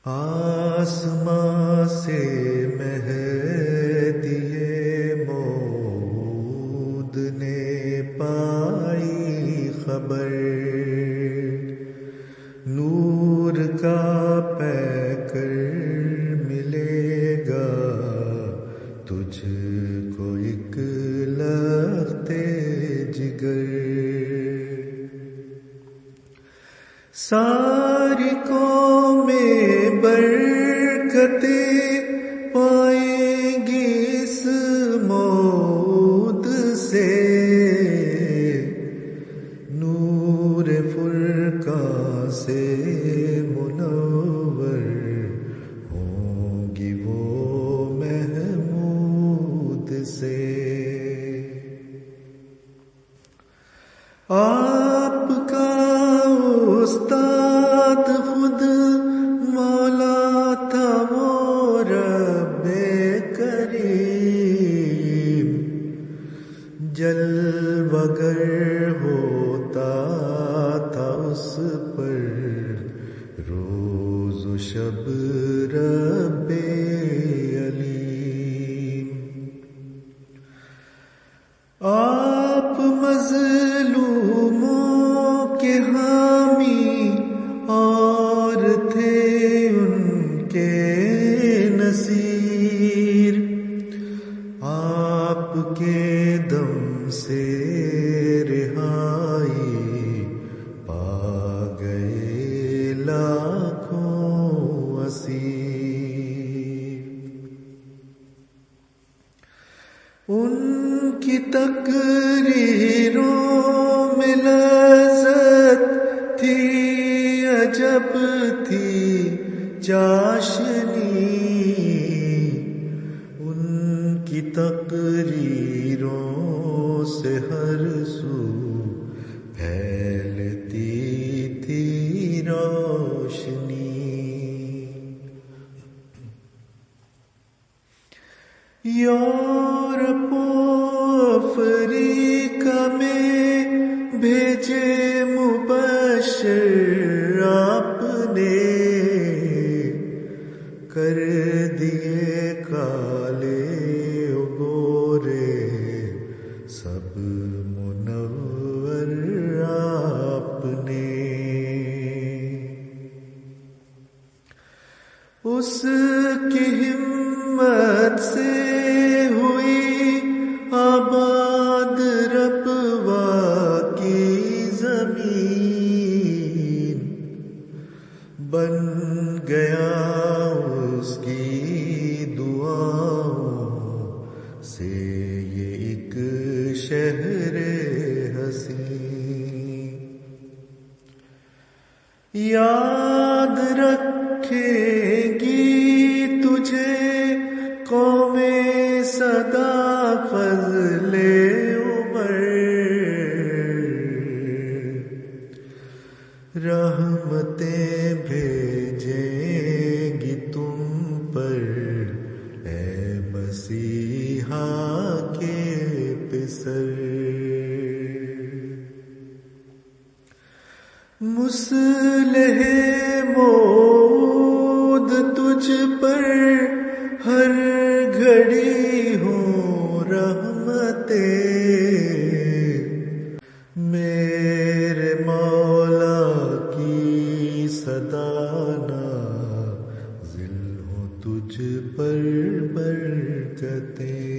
آسماں سے مہدی موعود نے پائی خبر، نور کا پیکر ملے گا تجھ کو ایک لختے جگر، ساری قومیں برکتیں پائیں گی اس موعود سے، نور فرقاں سے منور ہوں گی وہ محمود سے، آپ کا استاد خود مولا تھا وہ رب کریم، جلوگر ہوتا تھا اس پر روز و شب رب علیم، آپ مظلوموں کے حامی اور تھے ان کے نصیر، آپ کے دم سے رہائی پا گئے لاکھوں اسیر، ان کی تقریروں میں لذت تھی عجب تھی چاشنی، ان کی تقریروں سے ہر سو پھیلتی تھی روشنی، یورپ و افریقہ میں بھیجے مبشر آپ نے، کر دیے کالے و گورے سب منور آپ نے، اس کی ہمت سے ہوئی آباد ربوا کی زمین، بن گیا اس کی دعاؤں سے یہ ایک شہر حسین، یاد رکھیں گی تجھے قوم صدا فضل عمر، رحمتیں بھیجیں گی تم پر اے مسیحا کے پسر، مصلح موعود تجھ پر ہر گھڑی ہوں رحمتیں، میرے مولا کی صدا نازل ہوں تجھ پر برکتیں۔